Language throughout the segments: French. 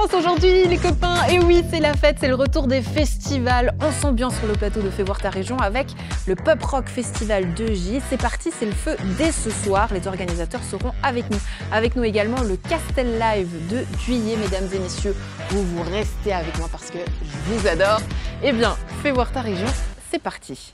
commence aujourd'hui les copains, et oui c'est la fête, c'est le retour des festivals. On s'ambiance sur le plateau de Fais voir ta région avec le Pop Rock Festival de J. C'est parti, c'est le feu dès ce soir, les organisateurs seront avec nous. Avec nous également le Castel Live de Juillet, mesdames et messieurs, vous restez avec moi parce que je vous adore. Eh bien, Fais voir ta région, c'est parti.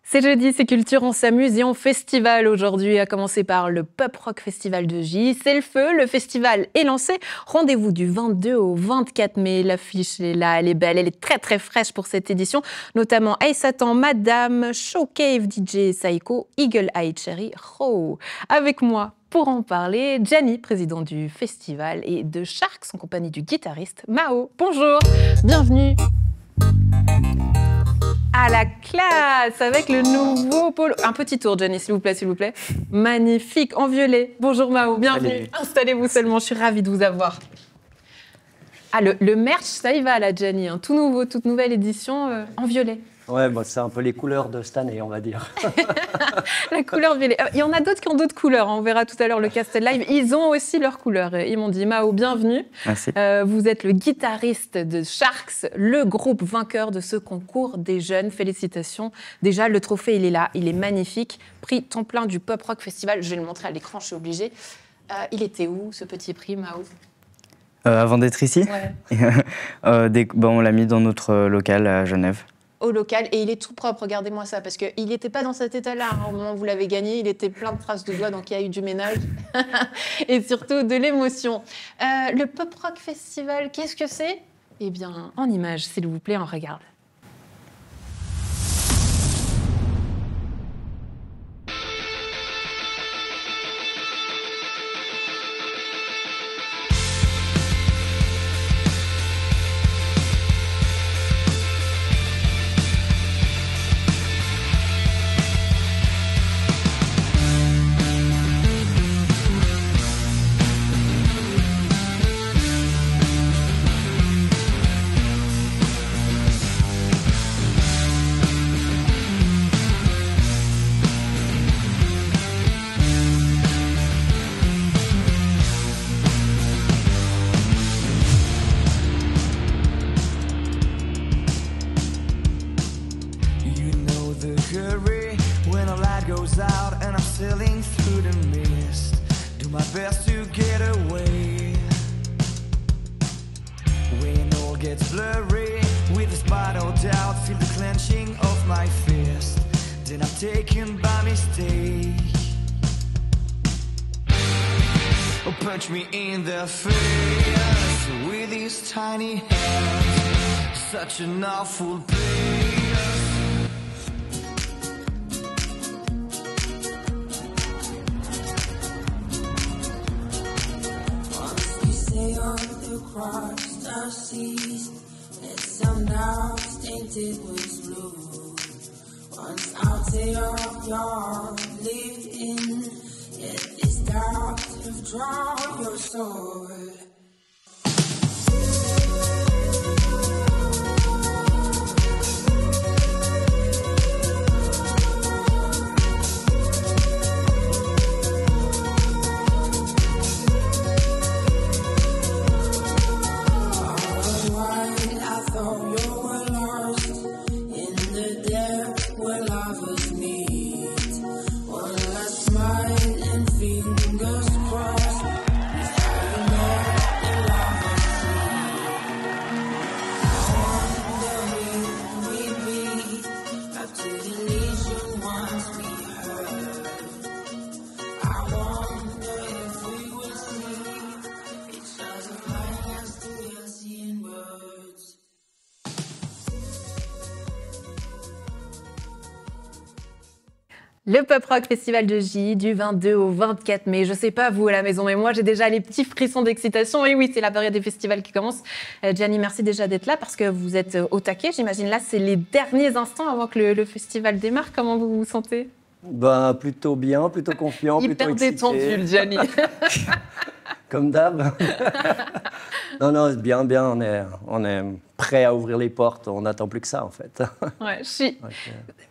C'est jeudi, c'est culture, on s'amuse et on festival aujourd'hui, à commencer par le Pop Rock Festival de J. C'est le feu, le festival est lancé. Rendez-vous du 22 au 24 mai. L'affiche est là, elle est belle, elle est très très fraîche pour cette édition. Notamment Ace Satan, Madame, Showcave DJ, Saiko, Eagle Eye Cherry, Row. Avec moi pour en parler, Gianni, président du festival, et de Sharks en compagnie du guitariste Mao. Bonjour, bienvenue. À la classe, avec le nouveau polo. Un petit tour, Gianni, s'il vous plaît, s'il vous plaît. Magnifique, en violet. Bonjour Mao, bienvenue. Allez. Installez-vous seulement, je suis ravie de vous avoir. Ah, le merch, ça y va là, Gianni. Hein. Tout nouveau, toute nouvelle édition en violet. Ouais, bah, c'est un peu les couleurs de cette année, on va dire. La couleur violet. Il y en a d'autres qui ont d'autres couleurs. On verra tout à l'heure le Castel Live. Ils ont aussi leurs couleurs. Ils m'ont dit, Mao, bienvenue. Merci. Vous êtes le guitariste de Sharks, le groupe vainqueur de ce concours des jeunes. Félicitations. Déjà, le trophée, il est là. Il est magnifique. Prix temps plein du Pop Rock Festival. Je vais le montrer à l'écran, je suis obligée. Il était où, ce petit prix, Mao ? Avant d'être ici, ouais. On l'a mis dans notre local à Genève. Au local, et il est tout propre, regardez-moi ça, parce qu'il n'était pas dans cet état-là au moment où vous l'avez gagné, il était plein de traces de doigts, donc il y a eu du ménage, et surtout de l'émotion. Le Pop Rock Festival, qu'est-ce que c'est ? Eh bien, en images, s'il vous plaît, on regarde. Punch me in the face with his tiny hands, such an awful pain. Once we sailed across our seas, and some now tainted with blue. Once our tale of yore lived in, yet this doubt have drawn your soul. Le Pop Rock Festival de J, du 22 au 24 mai. Je sais pas vous à la maison, mais moi j'ai déjà les petits frissons d'excitation. Et oui, c'est la période des festivals qui commence. Gianni, merci déjà d'être là parce que vous êtes au taquet. J'imagine là, c'est les derniers instants avant que le festival démarre. Comment vous vous sentez? Ben, plutôt bien, plutôt confiant, Hyper plutôt excité. détendu, le Gianni. Comme d'hab. Non, non, bien, on est prêt à ouvrir les portes. On n'attend plus que ça, en fait. Ouais,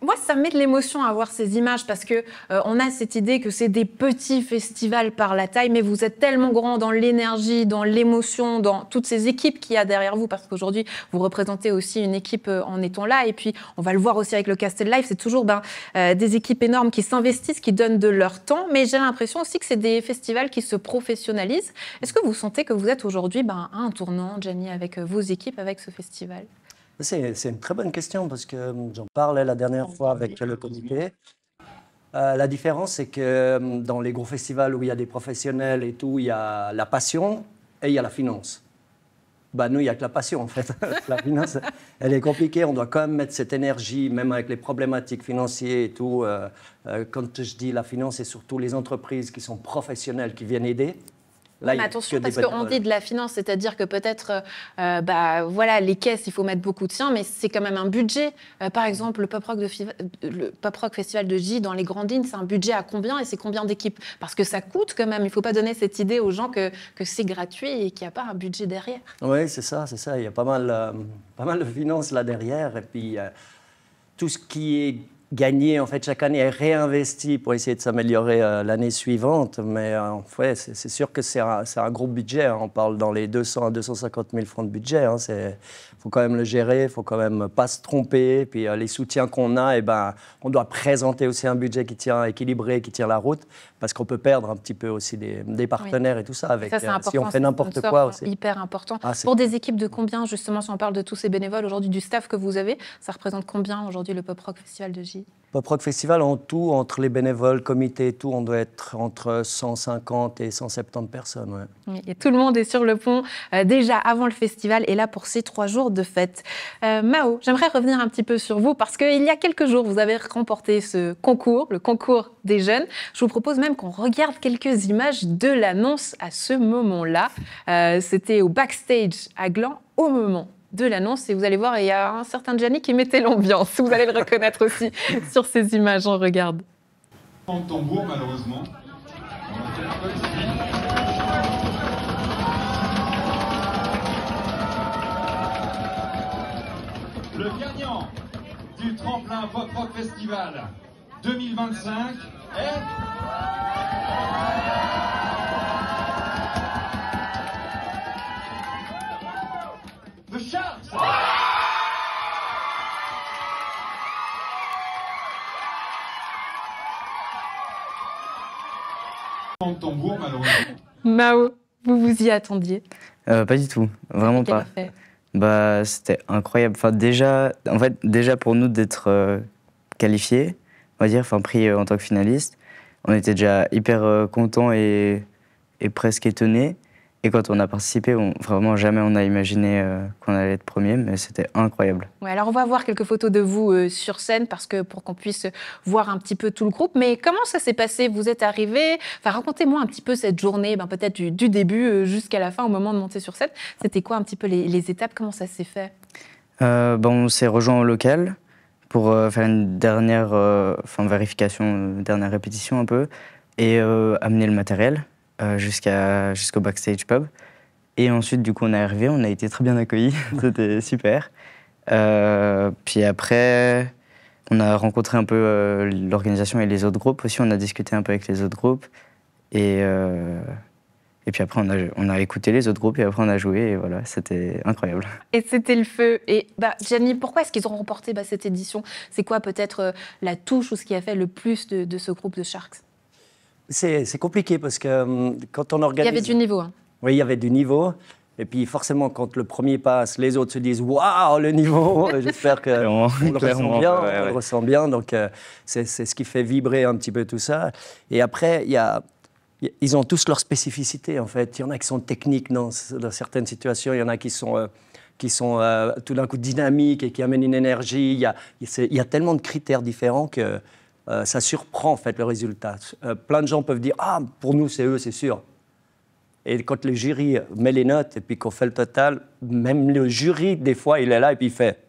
moi, ça me met de l'émotion à voir ces images parce que on a cette idée que c'est des petits festivals par la taille, mais vous êtes tellement grand dans l'énergie, dans l'émotion, dans toutes ces équipes qu'il y a derrière vous, parce qu'aujourd'hui, vous représentez aussi une équipe en étant là. Et puis, on va le voir aussi avec le Castel Live, c'est toujours des équipes énormes qui s'investissent, qui donnent de leur temps, mais j'ai l'impression aussi que c'est des festivals qui se professionnalisent. Est-ce que vous sentez que vous êtes aujourd'hui à un tournant, Gianni, avec vos équipes, avec ce festival? C'est une très bonne question parce que j'en parlais la dernière fois avec le comité. La différence, c'est que dans les gros festivals où il y a des professionnels et tout, il y a la passion et il y a la finance. Nous, il n'y a que la passion, en fait. La finance, elle est compliquée. On doit quand même mettre cette énergie, même avec les problématiques financières et tout. Quand je dis la finance, c'est surtout les entreprises qui sont professionnelles, qui viennent aider. Là, mais attention, parce qu'on dit de la finance, c'est-à-dire que peut-être, voilà, les caisses, il faut mettre beaucoup de sien, mais c'est quand même un budget. Par exemple, le Pop Rock Festival de J, dans les grandes lignes, c'est un budget à combien et c'est combien d'équipes? Parce que ça coûte quand même. Il ne faut pas donner cette idée aux gens que c'est gratuit et qu'il n'y a pas un budget derrière. Oui, c'est ça. Il y a pas mal de finances là derrière. Et puis, tout ce qui est gagné, en fait, chaque année est réinvesti pour essayer de s'améliorer l'année suivante. Mais ouais, c'est sûr que c'est un gros budget. Hein. On parle dans les 200 à 250 000 francs de budget. Hein. Faut quand même le gérer, il faut quand même pas se tromper. Puis les soutiens qu'on a, on doit présenter aussi un budget qui tient équilibré, qui tient la route, parce qu'on peut perdre un petit peu aussi des partenaires et tout ça. Avec, ça, c'est important, si on fait n'importe quoi aussi. C'est hyper important. Pour des équipes de combien, justement, si on parle de tous ces bénévoles aujourd'hui, du staff que vous avez, ça représente combien aujourd'hui le Pop Rock Festival de J? Pop Rock Festival, en tout, entre les bénévoles, comités et tout, on doit être entre 150 et 170 personnes. Ouais. Oui, et tout le monde est sur le pont déjà avant le festival et là pour ces 3 jours de fête. Mao, j'aimerais revenir un petit peu sur vous parce qu'il y a quelques jours, vous avez remporté ce concours, le concours des jeunes. Je vous propose même qu'on regarde quelques images de l'annonce à ce moment-là. C'était au backstage à Gland au moment de l'annonce et vous allez voir, il y a un certain Gianni qui mettait l'ambiance. Vous allez le reconnaître aussi sur ces images, on regarde. En tambour, malheureusement. Le gagnant du tremplin Pop Rock Festival 2025 est... The Sharks! En tambour, malheureusement. Mao, vous vous y attendiez? Pas du tout, vraiment pas. C'était incroyable. Enfin, déjà pour nous d'être qualifiés, on va dire, pris en tant que finaliste, on était déjà hyper contents et presque étonnés. Et quand on a participé, vraiment jamais on a imaginé qu'on allait être premier, mais c'était incroyable. Ouais, alors on va voir quelques photos de vous sur scène pour qu'on puisse voir un petit peu tout le groupe. Mais comment ça s'est passé? Vous êtes arrivés, racontez-moi un petit peu cette journée, peut-être du début jusqu'à la fin, au moment de monter sur scène. C'était quoi un petit peu les étapes? Comment ça s'est fait? On s'est rejoint au local pour faire une dernière vérification, dernière répétition un peu, et amener le matériel. Jusqu'au backstage pub. Et ensuite, du coup, on est arrivé, on a été très bien accueillis, c'était super. Puis après, on a rencontré un peu l'organisation et les autres groupes aussi, on a discuté un peu avec les autres groupes. Et puis après, on a écouté les autres groupes et après, on a joué et voilà, c'était incroyable. Et c'était le feu. Et Gianni, pourquoi est-ce qu'ils ont remporté cette édition? C'est quoi peut-être la touche ou ce qui a fait le plus de ce groupe de Sharks? C'est compliqué parce que quand on organise... Il y avait du niveau. Hein. Oui, il y avait du niveau. Et puis forcément, quand le premier passe, les autres se disent « Waouh, le niveau !» J'espère qu'on le ressent bien. Donc, c'est ce qui fait vibrer un petit peu tout ça. Et après, ils ont tous leur spécificité, en fait. Il y en a qui sont techniques dans certaines situations. Il y en a qui sont tout d'un coup dynamiques et qui amènent une énergie. Il y a tellement de critères différents que... ça surprend en fait le résultat. Plein de gens peuvent dire « Ah, pour nous, c'est eux, c'est sûr ». Et quand le jury met les notes et puis qu'on fait le total, même le jury, des fois, il est là et puis il fait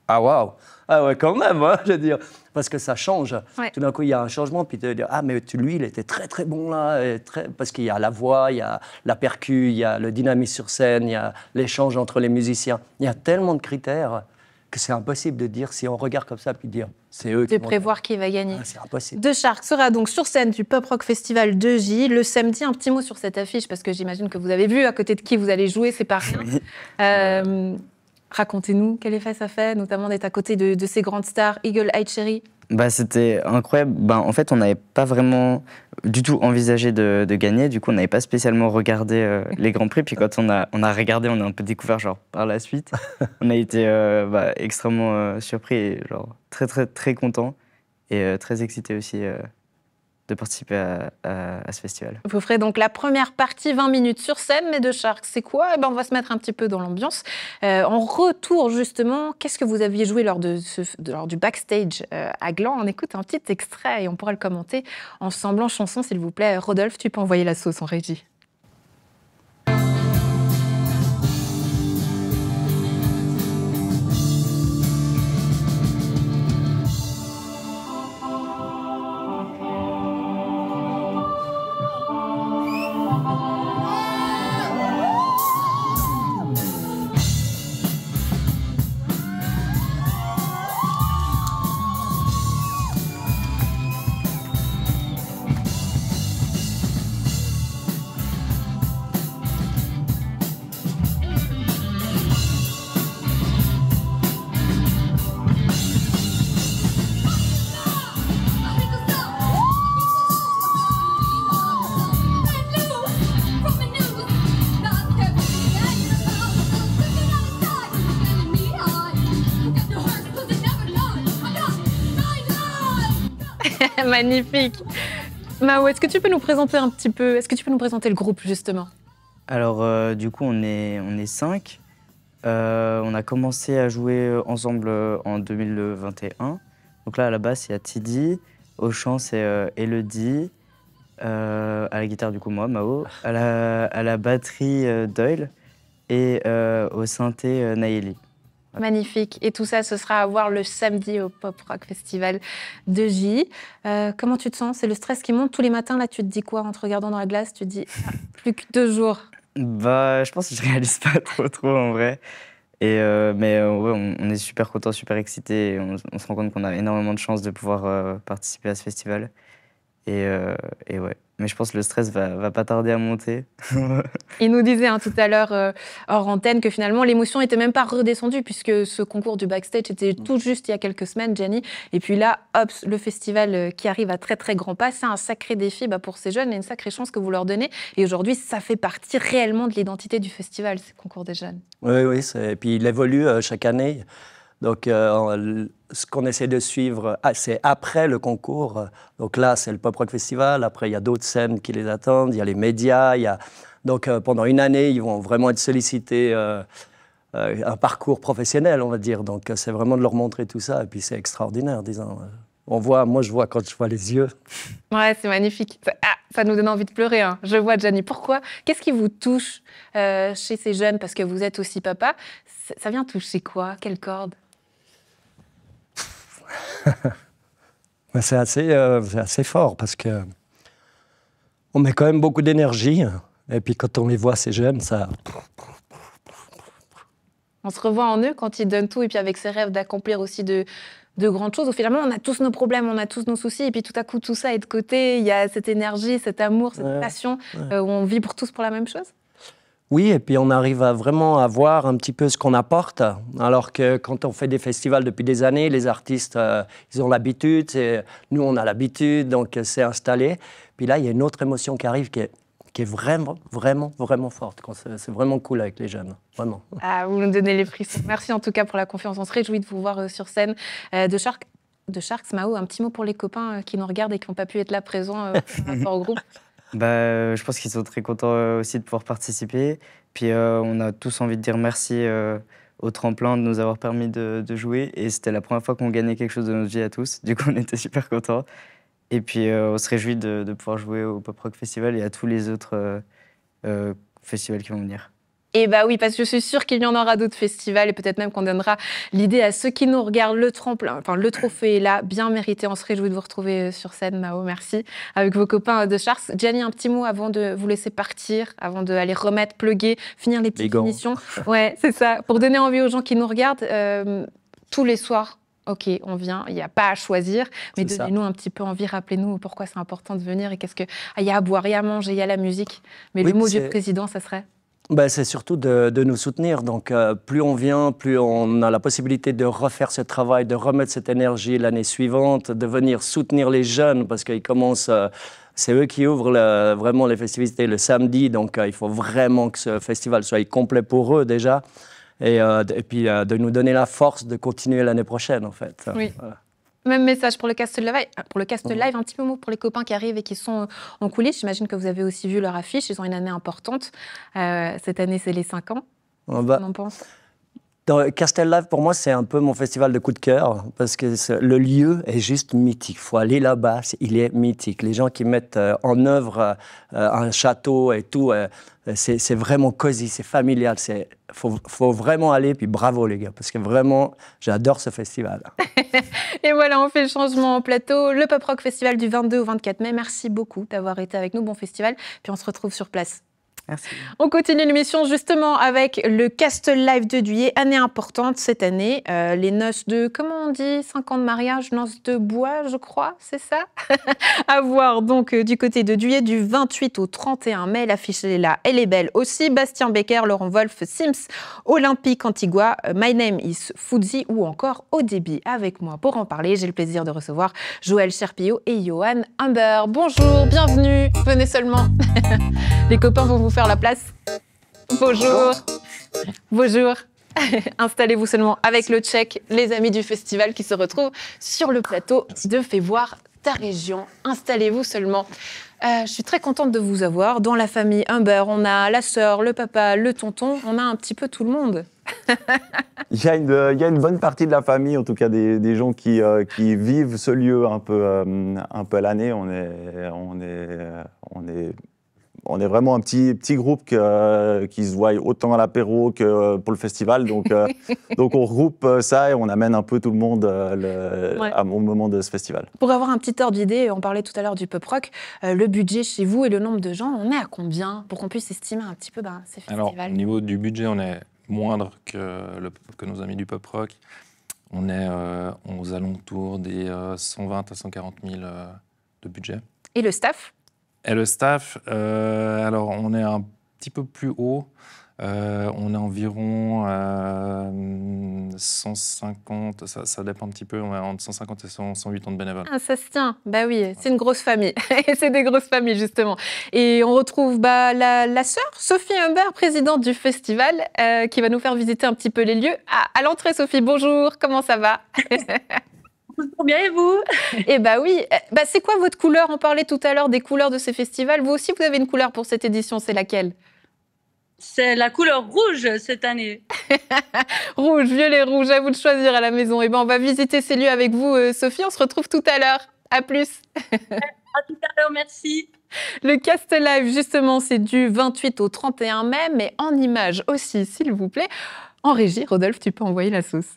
Ah waouh! Ah ouais, quand même, hein, je veux dire, parce que ça change. Ouais. Tout d'un coup, il y a un changement, puis tu te dis, ah mais lui, il était très très bon là, parce qu'il y a la voix, il y a la percu, il y a le dynamisme sur scène, il y a l'échange entre les musiciens. Il y a tellement de critères que c'est impossible de dire, si on regarde comme ça, puis dire, c'est eux qui De vont prévoir qui va gagner. Ah, c'est impossible. The Shark sera donc sur scène du Pop Rock Festival de J le samedi. Un petit mot sur cette affiche, parce que j'imagine que vous avez vu à côté de qui vous allez jouer, c'est pas rien. Racontez-nous quel effet ça fait, notamment d'être à côté de ces grandes stars, Eagle Eye Cherry. Bah, c'était incroyable. Bah, en fait, on n'avait pas vraiment du tout envisagé de gagner. Du coup, on n'avait pas spécialement regardé les Grands Prix. Puis quand on a regardé, on a un peu découvert genre, par la suite. On a été extrêmement surpris et genre, très, très, très contents. Et très excités aussi de participer à ce festival. Vous ferez donc la première partie 20 minutes sur scène, mais The Shark, c'est quoi? On va se mettre un petit peu dans l'ambiance. En retour, justement, qu'est-ce que vous aviez joué lors du backstage à Gland? On écoute un petit extrait et on pourra le commenter ensemble en chanson, s'il vous plaît. Rodolphe, tu peux envoyer la sauce en régie. Magnifique. Mao, est-ce que tu peux nous présenter un petit peu, est-ce que tu peux nous présenter le groupe, justement? Alors, du coup, on est 5. On a commencé à jouer ensemble en 2021. Donc là, à la basse, il y a Tidy. Au chant, c'est Elodie. À la guitare, du coup, moi, Mao. À la batterie, Doyle. Et au synthé, Naëli. Magnifique. Et tout ça, ce sera à voir le samedi au Pop Rock Festival de J. Comment tu te sens? C'est le stress qui monte tous les matins. Là, tu te dis quoi en te regardant dans la glace? Tu te dis, plus que 2 jours. Bah, je pense que je réalise pas trop en vrai. Mais ouais, on est super contents, super excités. On se rend compte qu'on a énormément de chance de pouvoir participer à ce festival. Et ouais. Mais je pense que le stress va pas tarder à monter. Il nous disait tout à l'heure, hors antenne, que finalement, l'émotion n'était même pas redescendue, puisque ce concours du backstage était tout juste il y a quelques semaines, Gianni. Et puis là, hop, le festival qui arrive à très, très grands pas, c'est un sacré défi pour ces jeunes et une sacrée chance que vous leur donnez. Et aujourd'hui, ça fait partie réellement de l'identité du festival, ces concours des jeunes. Oui, et puis il évolue chaque année. Donc, ce qu'on essaie de suivre, c'est après le concours. Donc là, c'est le Pop Rock Festival. Après, il y a d'autres scènes qui les attendent. Il y a les médias. Donc, pendant une année, ils vont vraiment être sollicités un parcours professionnel, on va dire. Donc, c'est vraiment de leur montrer tout ça. Et puis, c'est extraordinaire, disons. Moi, je vois quand je vois les yeux. Ouais, c'est magnifique. Ça nous donne envie de pleurer. Je vois, Gianni. Pourquoi? Qu'est-ce qui vous touche chez ces jeunes? Parce que vous êtes aussi papa. Ça vient toucher quoi? Quelle corde? C'est assez fort parce que on met quand même beaucoup d'énergie. Et puis quand on les voit, ces jeunes, ça... On se revoit en eux quand ils donnent tout et puis avec ces rêves d'accomplir aussi de grandes choses. Où finalement, on a tous nos problèmes, on a tous nos soucis. Et puis tout à coup, tout ça est de côté. Il y a cette énergie, cet amour, cette passion où on vibre tous pour la même chose. Oui, et puis on arrive vraiment à voir un petit peu ce qu'on apporte. Alors que quand on fait des festivals depuis des années, les artistes, ils ont l'habitude. Nous, on a l'habitude, donc c'est installé. Puis là, il y a une autre émotion qui arrive qui est vraiment, vraiment, vraiment forte. C'est vraiment cool avec les jeunes, vraiment. Ah, vous nous donnez les frissons. Merci en tout cas pour la confiance. On se réjouit de vous voir sur scène. De Sharks, Mao, un petit mot pour les copains qui nous regardent et qui n'ont pas pu être là présents par rapport au groupe. Bah, je pense qu'ils sont très contents aussi de pouvoir participer. Puis on a tous envie de dire merci au tremplin de nous avoir permis de jouer. Et c'était la première fois qu'on gagnait quelque chose de notre vie à tous. Du coup, on était super contents. Et puis on se réjouit de pouvoir jouer au Pop Rock Festival et à tous les autres festivals qui vont venir. Et bah oui, parce que je suis sûre qu'il y en aura d'autres festivals et peut-être même qu'on donnera l'idée à ceux qui nous regardent. Le tremplin, enfin le trophée est là, bien mérité. On se réjouit de vous retrouver sur scène, Mao, merci, avec vos copains de Chartres. Gianni, un petit mot avant de vous laisser partir, avant d'aller remettre, plugger, finir les petites finitions. Ouais, c'est ça. Pour donner envie aux gens qui nous regardent, tous les soirs, ok, on vient, il n'y a pas à choisir, mais donnez-nous un petit peu envie, rappelez-nous pourquoi c'est important de venir et qu'est-ce que... Il y a à boire, il y a à manger, il y a la musique. Mais le mot du président, ça serait c'est surtout de nous soutenir. Donc, plus on vient, plus on a la possibilité de refaire ce travail, de remettre cette énergie l'année suivante, de venir soutenir les jeunes parce qu'ils commencent... c'est eux qui ouvrent vraiment les festivités le samedi. Donc, il faut vraiment que ce festival soit complet pour eux déjà. Et puis, de nous donner la force de continuer l'année prochaine, en fait. Oui. Voilà. Même message pour le Cast Live. Pour le Cast Live, un petit mot pour les copains qui arrivent et qui sont en coulisses. J'imagine que vous avez aussi vu leur affiche. Ils ont une année importante. Cette année, c'est les 5 ans. Qu'est-ce qu'on en pense ? Castel Live, pour moi, c'est un peu mon festival de coup de cœur parce que le lieu est juste mythique. Il faut aller là-bas, il est mythique. Les gens qui mettent en œuvre un château et tout, c'est vraiment cosy, c'est familial. Faut vraiment aller, puis bravo les gars, parce que vraiment, j'adore ce festival. Et voilà, on fait le changement en plateau. Le Pop Rock Festival du 22 au 24 mai. Merci beaucoup d'avoir été avec nous. Bon festival. Puis on se retrouve sur place. Merci. On continue l'émission justement avec le Cast Live de Duillet, année importante cette année, les noces de, comment on dit, 5 ans de mariage, noces de bois, je crois, c'est ça. À voir donc du côté de Duillet du 28 au 31 mai, l'affiche est là, elle est belle aussi. Bastien Becker, Laurent Wolf, Sims, Olympique Antigua, My Name is Fuzzy ou encore Au débit. Avec moi pour en parler, j'ai le plaisir de recevoir Joël Cherpillot et Johan Humber. Bonjour, bienvenue, venez seulement. Les copains vont vous faire la place. Bonjour. Bonjour. Installez-vous seulement avec le Tchèque, les amis du festival qui se retrouvent sur le plateau de Fais voir ta région. Installez-vous seulement. Je suis très contente de vous avoir. Dans la famille Humber, on a la sœur, le papa, le tonton. On a un petit peu tout le monde. Il y a une bonne partie de la famille, en tout cas des gens qui vivent ce lieu un peu à l'année. On est vraiment un petit groupe qui se voit autant à l'apéro que pour le festival. Donc on regroupe ça et on amène un peu tout le monde au moment de ce festival. Pour avoir un petit ordre d'idée, on parlait tout à l'heure du pop rock, le budget chez vous et le nombre de gens, on est à combien pour qu'on puisse estimer un petit peu ces festivals? Alors, au niveau du budget, on est moindre que nos amis du pop rock. On est aux alentours des 120 à 140 000 de budget. Et le staff? Et le staff, alors on est un petit peu plus haut. On est environ 150, ça dépend un petit peu, on est entre 150 et 180 de bénévoles. Ah, ça se tient, bah oui, c'est une grosse famille. C'est des grosses familles, justement. Et on retrouve la sœur, Sophie Humber, présidente du festival, qui va nous faire visiter un petit peu les lieux. À l'entrée, Sophie, bonjour, comment ça va? Bien, et vous? Eh bah oui, c'est quoi votre couleur? On parlait tout à l'heure des couleurs de ces festivals. Vous aussi, vous avez une couleur pour cette édition, c'est laquelle? C'est la couleur rouge cette année. Rouge, violet, rouge, à vous de choisir à la maison. Eh ben, on va visiter ces lieux avec vous, Sophie. On se retrouve tout à l'heure. À plus. À tout à l'heure, merci. Le Cast Live, justement, c'est du 28 au 31 mai, mais en images aussi, s'il vous plaît. En régie, Rodolphe, tu peux envoyer la sauce.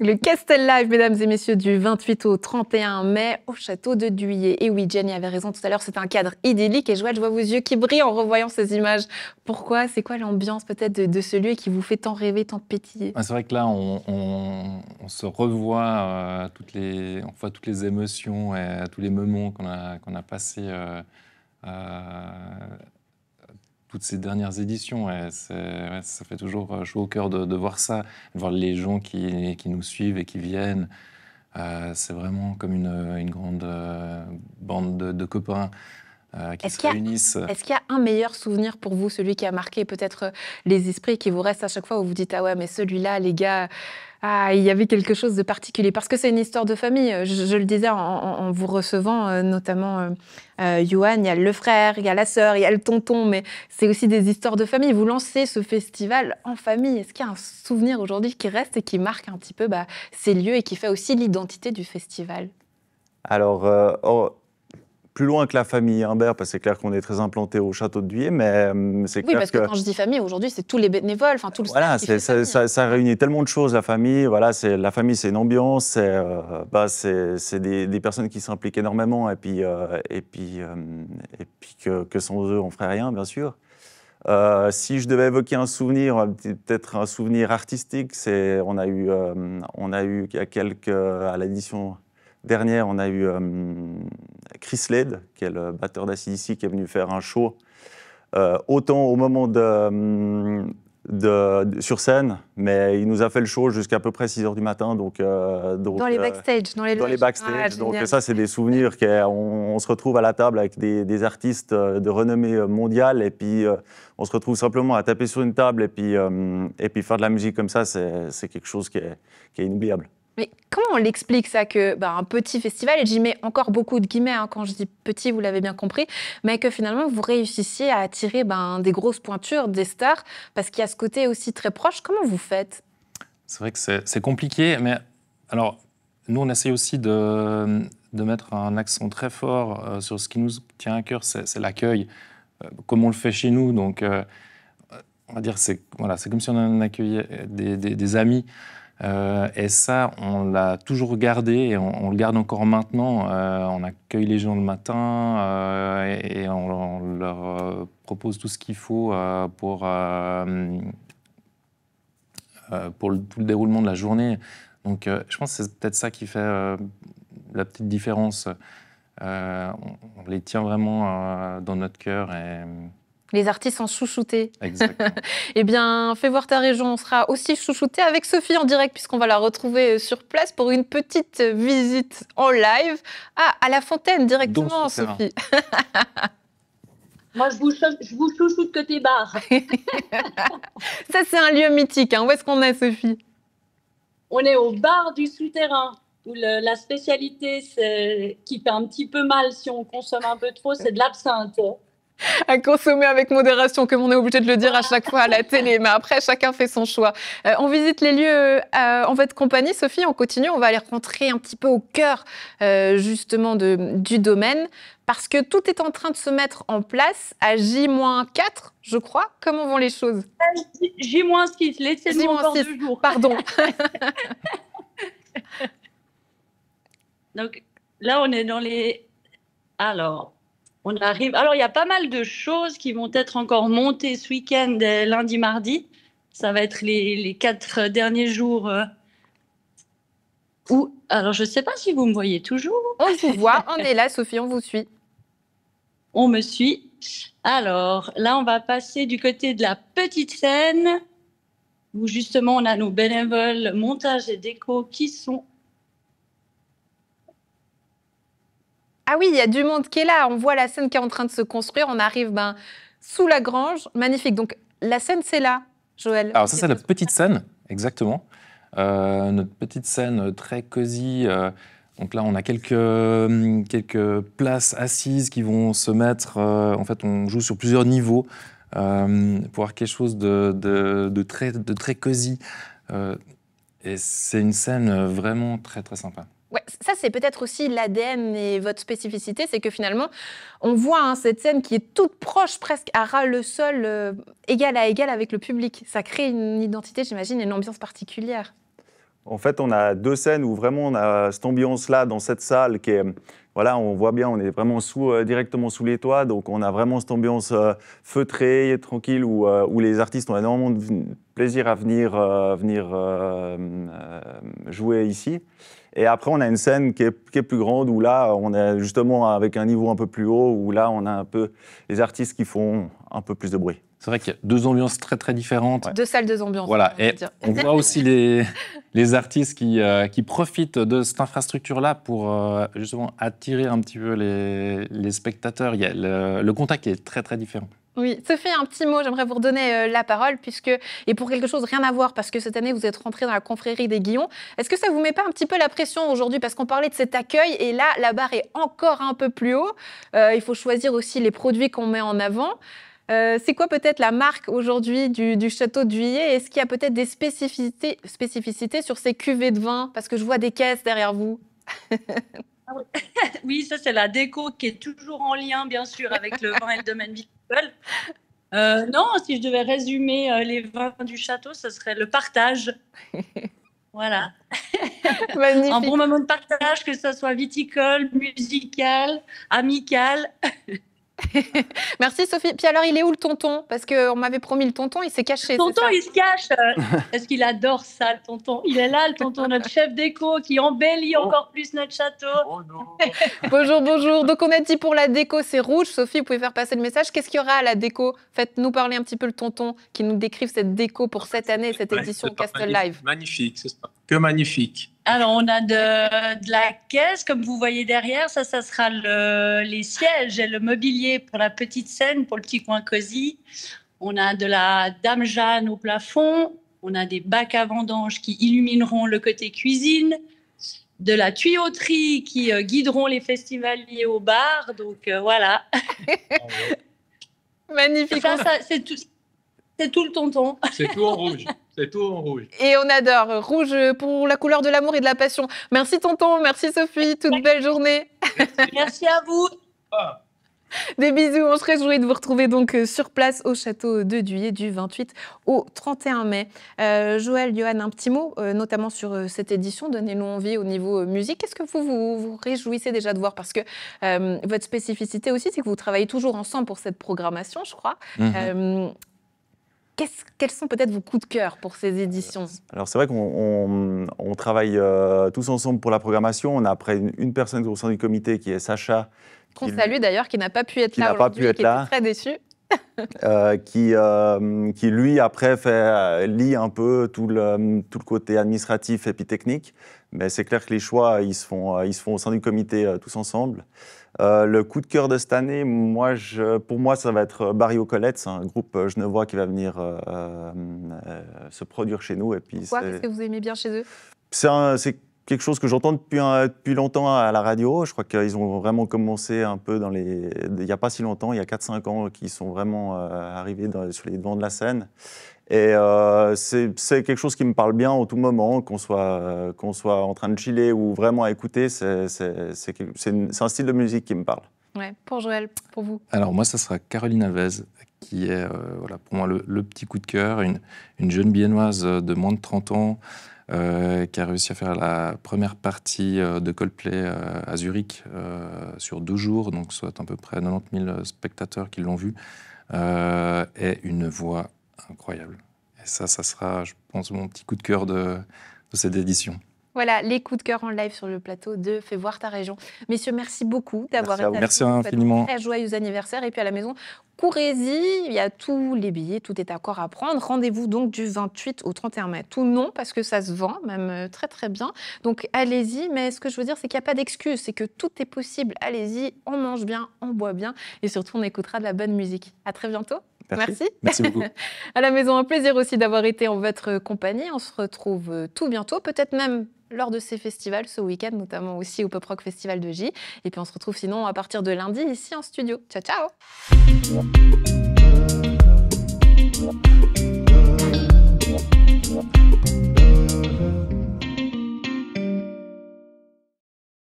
Le Castel Live, mesdames et messieurs, du 28 au 31 mai au château de Duillet. Et oui, Jenny avait raison tout à l'heure, c'est un cadre idyllique. Et Joël, je vois vos yeux qui brillent en revoyant ces images. Pourquoi? C'est quoi l'ambiance peut-être de ce lieu qui vous fait tant rêver, tant pétiller? C'est vrai que là, on se revoit, on voit toutes les émotions et tous les moments qu'on a passés toutes ces dernières éditions. Et ça fait toujours chaud au cœur de voir ça, de voir les gens qui nous suivent et qui viennent. C'est vraiment comme une grande bande de copains qui se réunissent. Est-ce qu'il y a un meilleur souvenir pour vous, celui qui a marqué peut-être les esprits, qui vous reste à chaque fois où vous dites « Ah ouais, mais celui-là, les gars, il y avait quelque chose de particulier ». Parce que c'est une histoire de famille. Je le disais en vous recevant, notamment Yohan, il y a le frère, il y a la sœur, il y a le tonton, mais c'est aussi des histoires de famille. Vous lancez ce festival en famille. Est-ce qu'il y a un souvenir aujourd'hui qui reste et qui marque un petit peu ces lieux et qui fait aussi l'identité du festival? Alors, plus loin que la famille Imbert, parce que c'est clair qu'on est très implanté au château de Duillet, mais c'est clair parce que quand je dis famille, aujourd'hui, c'est tous les bénévoles, enfin tout le voilà, ça réunit tellement de choses, la famille. Voilà, la famille, c'est une ambiance, c'est des personnes qui s'impliquent énormément, et puis que sans eux, on ne ferait rien, bien sûr. Si je devais évoquer un souvenir, peut-être un souvenir artistique, on a eu il y a à l'édition dernière, on a eu Chris Led, qui est le batteur d'ACDC, qui est venu faire un show, autant au moment sur scène, mais il nous a fait le show jusqu'à peu près 6h du matin. Donc, dans les backstage, dans les backstage. Donc ça, c'est des souvenirs on se retrouve à la table avec des artistes de renommée mondiale, et puis on se retrouve simplement à taper sur une table et puis faire de la musique comme ça, c'est quelque chose qui est inoubliable. Mais comment on l'explique ça, que un petit festival, et j'y mets encore beaucoup de guillemets quand je dis petit, vous l'avez bien compris, mais que finalement vous réussissiez à attirer des grosses pointures, des stars, parce qu'il y a ce côté aussi très proche. Comment vous faites? C'est vrai que c'est compliqué, mais alors nous on essaie aussi de mettre un accent très fort sur ce qui nous tient à cœur, c'est l'accueil, comme on le fait chez nous. Donc on va dire c'est comme si on accueillait des amis. Et ça, on l'a toujours gardé et on le garde encore maintenant. On accueille les gens le matin et on leur propose tout ce qu'il faut pour tout le déroulement de la journée. Donc je pense que c'est peut-être ça qui fait la petite différence. On les tient vraiment dans notre cœur. Les artistes sont chouchoutés. Exactement. Eh bien, Fais voir ta région, on sera aussi chouchoutés avec Sophie en direct, puisqu'on va la retrouver sur place pour une petite visite en live. À la Fontaine, directement, Sophie. Moi, je vous chouchoute côté bar. Ça, c'est un lieu mythique. Où est-ce qu'on est, Sophie? On est au bar du souterrain, où la spécialité qui fait un petit peu mal si on consomme un peu trop, c'est de l'absinthe. À consommer avec modération, comme on est obligé de le dire à chaque fois à la télé. Mais après, chacun fait son choix. On visite les lieux en votre compagnie. Sophie, on continue. On va aller rentrer un petit peu au cœur, justement, du domaine. Parce que tout est en train de se mettre en place à J-4, je crois. Comment vont les choses? J-6, laissez-nous encore 2 jours. Pardon. Donc là, on est dans les... Alors... On arrive. Alors, il y a pas mal de choses qui vont être encore montées ce week-end, lundi, mardi. Ça va être les 4 derniers jours. Alors, je ne sais pas si vous me voyez toujours. On vous voit, on est là, Sophie, on vous suit. On me suit. Alors, là, on va passer du côté de la petite scène, où justement, on a nos bénévoles montage et déco qui sont... Ah oui, il y a du monde qui est là. On voit la scène qui est en train de se construire. On arrive sous la grange. Magnifique. Donc, la scène, c'est là, Joël. Alors ça, c'est la petite scène, exactement. Notre petite scène très cosy. Donc là, on a quelques places assises qui vont se mettre... en fait, on joue sur plusieurs niveaux pour avoir quelque chose de très cosy. Et c'est une scène vraiment très, très sympa. Ouais, ça, c'est peut-être aussi l'ADN et votre spécificité, c'est que finalement, on voit cette scène qui est toute proche, presque à ras le sol, égal à égal avec le public. Ça crée une identité, j'imagine, et une ambiance particulière. En fait, on a 2 scènes où vraiment on a cette ambiance-là dans cette salle qui est, voilà, on voit bien, on est vraiment directement sous les toits, donc on a vraiment cette ambiance feutrée, tranquille, où les artistes ont énormément de plaisir à venir jouer ici. Et après, on a une scène qui est plus grande, où là, on est justement avec un niveau un peu plus haut, où là, on a un peu les artistes qui font un peu plus de bruit. C'est vrai qu'il y a 2 ambiances très très différentes. Ouais. 2 salles, 2 ambiances. Voilà, et on voit aussi les artistes qui profitent de cette infrastructure-là pour justement attirer un petit peu les spectateurs. Il y a le contact est très très différent. Oui, Sophie, un petit mot, j'aimerais vous redonner la parole, et pour quelque chose, rien à voir, parce que cette année, vous êtes rentrée dans la confrérie des Guillons. Est-ce que ça vous met pas un petit peu la pression aujourd'hui, parce qu'on parlait de cet accueil, et là, la barre est encore un peu plus haut. Il faut choisir aussi les produits qu'on met en avant. C'est quoi peut-être la marque aujourd'hui du château de Juillet? Est-ce qu'il y a peut-être des spécificités sur ces cuvées de vin? Parce que je vois des caisses derrière vous. Oui, ça c'est la déco qui est toujours en lien, bien sûr, avec le vin et le domaine viticole. Non, si je devais résumer les vins du château, ce serait le partage. Voilà. Magnifique. Un bon moment de partage, que ce soit viticole, musical, amical. Merci Sophie. Puis alors, il est où le tonton? Parce qu'on m'avait promis le tonton, il s'est caché. Le tonton, il se cache. Parce qu'il adore ça, le tonton. Il est là, le tonton, notre chef déco, qui embellit encore plus notre château. Oh non. Bonjour, bonjour. Donc, on a dit pour la déco, c'est rouge. Sophie, vous pouvez faire passer le message. Qu'est-ce qu'il y aura à la déco? Faites-nous parler un petit peu le tonton, qui nous décrive cette déco pour cette année, cette édition Castle Live. Magnifique, c'est pas que magnifique. Alors, on a de la caisse, comme vous voyez derrière. Ça sera les sièges et le mobilier pour la petite scène, pour le petit coin cosy. On a de la Dame Jeanne au plafond. On a des bacs à vendanges qui illumineront le côté cuisine. De la tuyauterie qui guideront les festivaliers au bar. Donc, voilà. Magnifique. Ça, c'est tout le tonton. C'est tout en rouge. C'est tout en rouge. Et on adore. Rouge pour la couleur de l'amour et de la passion. Merci tonton, merci Sophie. Toute belle journée. Merci à vous. Des bisous. On se réjouit de vous retrouver donc sur place au château de Juillet du 28 au 31 mai. Joël, Johan, un petit mot, notamment sur cette édition. Donnez-nous envie au niveau musique. Est-ce que vous réjouissez déjà de voir? Parce que votre spécificité aussi, c'est que vous travaillez toujours ensemble pour cette programmation, je crois. Quels sont peut-être vos coups de cœur pour ces éditions? Alors c'est vrai qu'on travaille tous ensemble pour la programmation. On a après une personne au sein du comité qui est Sacha. Qu'on salue d'ailleurs, qui n'a pas pu être là aujourd'hui, qui était très déçu. Qui lui après lit un peu tout le côté administratif et puis technique. Mais c'est clair que les choix, ils se font au sein du comité tous ensemble. Le coup de cœur de cette année, pour moi, ça va être Barry O'Collette. C'est un groupe genevois qui va venir se produire chez nous. Et puis pourquoi? Qu'est-ce que vous aimez bien chez eux? C'est quelque chose que j'entends depuis longtemps à la radio. Je crois qu'ils ont vraiment commencé un peu il n'y a pas si longtemps, il y a 4-5 ans, qu'ils sont vraiment arrivés sur les devants de la scène. Et c'est quelque chose qui me parle bien en tout moment, qu'on soit en train de chiller ou vraiment à écouter. C'est un style de musique qui me parle. Ouais. Pour Joël, pour vous? Alors moi, ça sera Caroline Avez, qui est pour moi le petit coup de cœur, une jeune biennoise de moins de 30 ans, qui a réussi à faire la première partie de Coldplay à Zurich sur 2 jours, donc soit à peu près 90 000 spectateurs qui l'ont vu, et une voix incroyable. Et ça sera, je pense, mon petit coup de cœur de cette édition. Voilà, les coups de cœur en live sur le plateau de Fais voir ta région. Messieurs, merci beaucoup d'avoir été avec nous. Merci infiniment. Très joyeux anniversaire. Et puis à la maison, courez-y, il y a tous les billets, tout est encore à prendre. Rendez-vous donc du 28 au 31 mai. Tout non, parce que ça se vend, même très très bien. Donc allez-y, mais ce que je veux dire, c'est qu'il n'y a pas d'excuse, c'est que tout est possible. Allez-y, on mange bien, on boit bien, et surtout on écoutera de la bonne musique. À très bientôt. Merci. Merci beaucoup. À la maison, un plaisir aussi d'avoir été en votre compagnie. On se retrouve tout bientôt, peut-être même lors de ces festivals ce week-end, notamment aussi au Pop Rock Festival de J. Et puis on se retrouve sinon à partir de lundi ici en studio. Ciao, ciao.